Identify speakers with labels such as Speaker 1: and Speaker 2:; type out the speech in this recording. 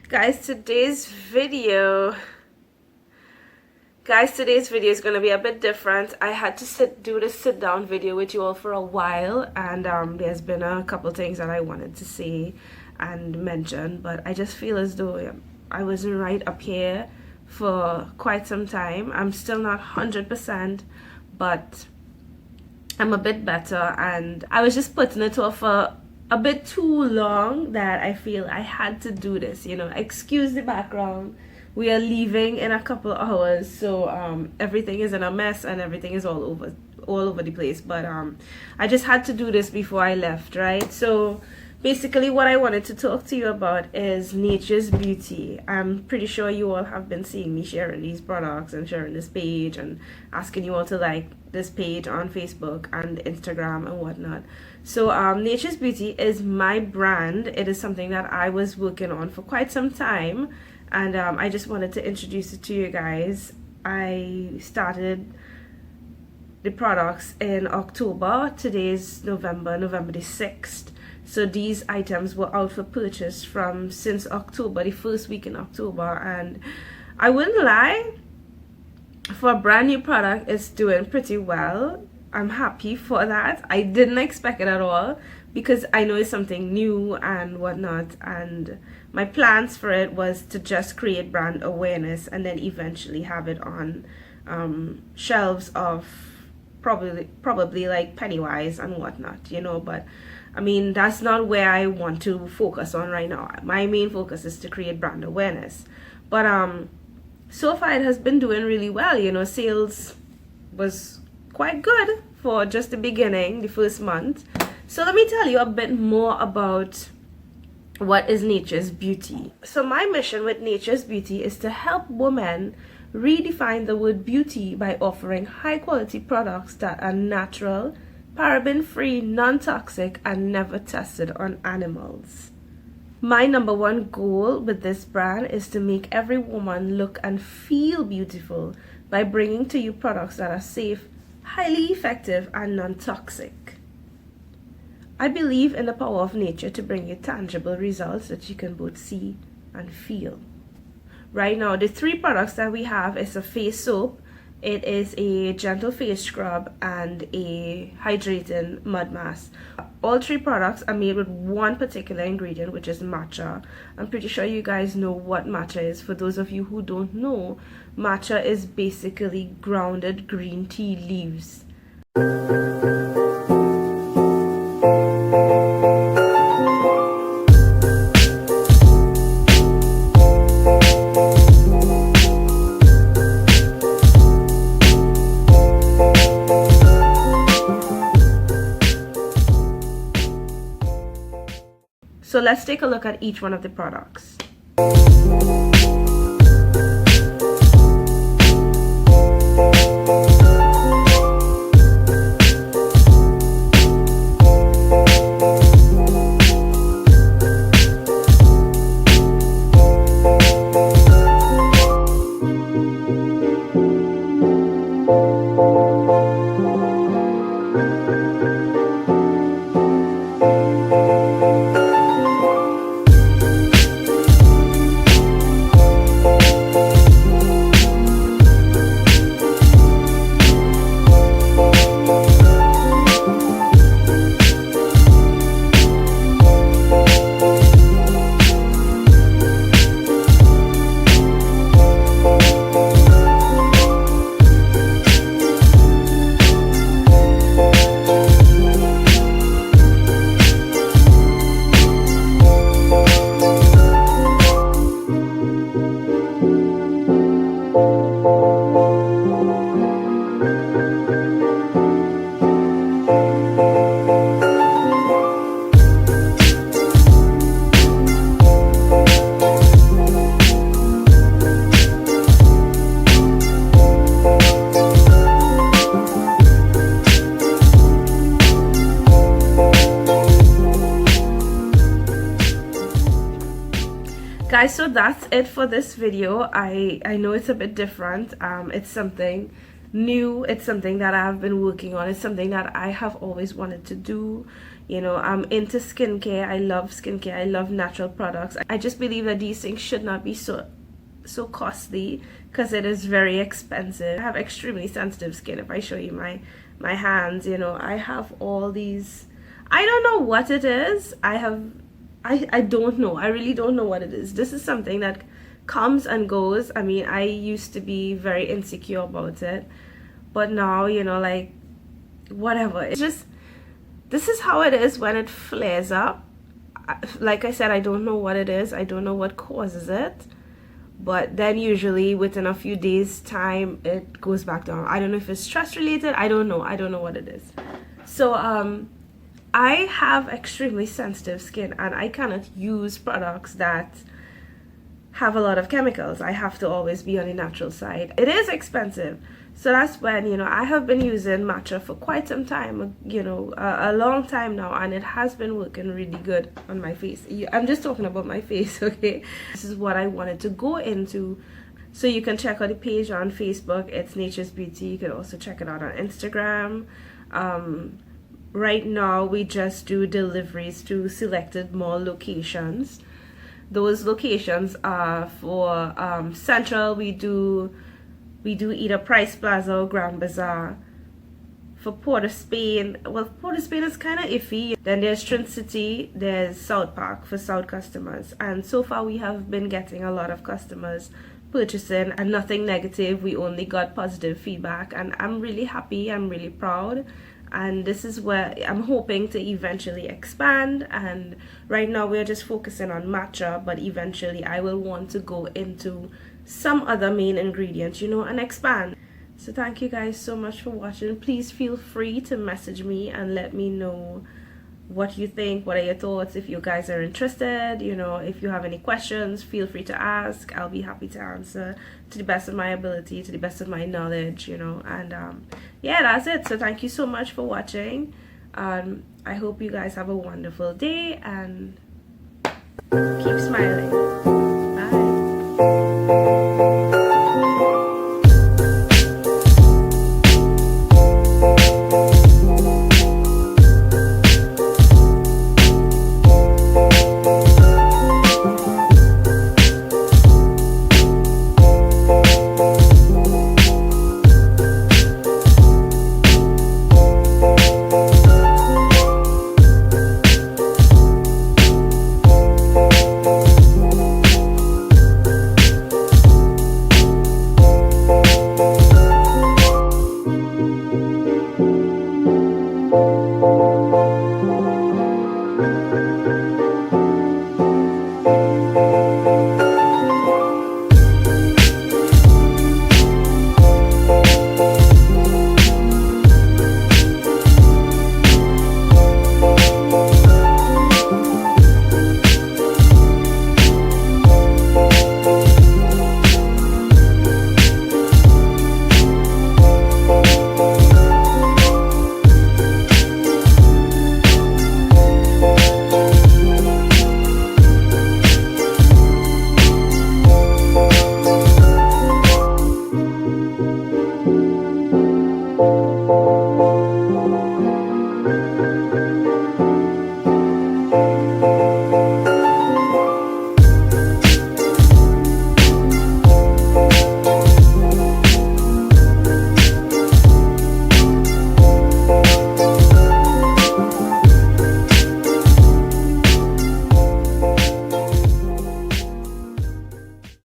Speaker 1: Guys, today's video is going to be a bit different. I had to do this sit down video with you all for a while, and there's been a couple things that I wanted to say and mention, but I just feel as though I wasn't right up here for quite some time. I'm still not 100%, but I'm a bit better, and I was just putting it off for a bit too long that I feel I had to do this. Excuse the background. We are leaving in a couple hours, so everything is in a mess and everything is all over the place, but I just had to do this before I left, right? So basically what I wanted to talk to you about is Nature's Beauty. I'm pretty sure you all have been seeing me sharing these products and sharing this page and asking you all to like this page on Facebook and Instagram and whatnot. So Nature's Beauty is my brand. It is something that I was working on for quite some time, and I just wanted to introduce it to you guys. I started the products in October. Today's November the 6th. So these items were out for purchase since October, the first week in October, and I wouldn't lie, for a brand new product, it's doing pretty well. I'm happy for that. I didn't expect it at all because I know it's something new and whatnot, and my plans for it was to just create brand awareness and then eventually have it on shelves of probably like Pennywise and whatnot, but I mean, that's not where I want to focus on right now. My main focus is to create brand awareness, but so far it has been doing really well. Sales was quite good for just the beginning, the first month. So let me tell you a bit more about what is Nature's Beauty. So my mission with Nature's Beauty is to help women redefine the word beauty by offering high quality products that are natural, paraben free, non-toxic, and never tested on animals. My number one goal with this brand is to make every woman look and feel beautiful by bringing to you products that are safe, highly effective, and non-toxic. I believe in the power of nature to bring you tangible results that you can both see and feel. Right now, the three products that we have is a face soap, it is a gentle face scrub, and a hydrating mud mask. All three products are made with one particular ingredient, which is matcha. I'm pretty sure you guys know what matcha is. For those of you who don't know, matcha is basically grounded green tea leaves. So let's take a look at each one of the products. Guys, so that's it for this video. I know it's a bit different. It's something new. It's something that I've been working on. It's something that I have always wanted to do. You know, I'm into skincare. I love skincare. I love natural products. I just believe that these things should not be so costly because it is very expensive. I have extremely sensitive skin. If I show you my hands, you know, I have all these, I don't know what it is. I don't know. I really don't know what it is. This is something that comes and goes. I mean, I used to be very insecure about it, but now, you know, like, whatever. It's just, this is how it is when it flares up. Like I said, I don't know what it is. I don't know what causes it. But then usually within a few days time, it goes back down. I don't know if it's stress related. I don't know. I don't know what it is. So I have extremely sensitive skin, and I cannot use products that have a lot of chemicals. I have to always be on the natural side. It is expensive. So that's when, you know, I have been using Matcha for quite some time, you know, a long time now, and it has been working really good on my face. I'm just talking about my face, okay? This is what I wanted to go into. So you can check out the page on Facebook. It's Nature's Beauty. You can also check it out on Instagram. Right now, we just do deliveries to selected mall locations. Those locations are for Central. We do either Price Plaza or Grand Bazaar. For Port of Spain, well, Port of Spain is kind of iffy. Then there's Trinity City, there's South Park for South customers. And so far we have been getting a lot of customers purchasing, and nothing negative. We only got positive feedback, and I'm really happy. I'm really proud. And this is where I'm hoping to eventually expand. And right now we're just focusing on matcha, but eventually I will want to go into some other main ingredients, you know, and expand. So thank you guys so much for watching. Please feel free to message me and let me know what you think. What are your thoughts? If you guys are interested, you know, if you have any questions, feel free to ask. I'll be happy to answer to the best of my ability, to the best of my knowledge, you know. And yeah, that's it. So thank you so much for watching. I hope you guys have a wonderful day and keep smiling.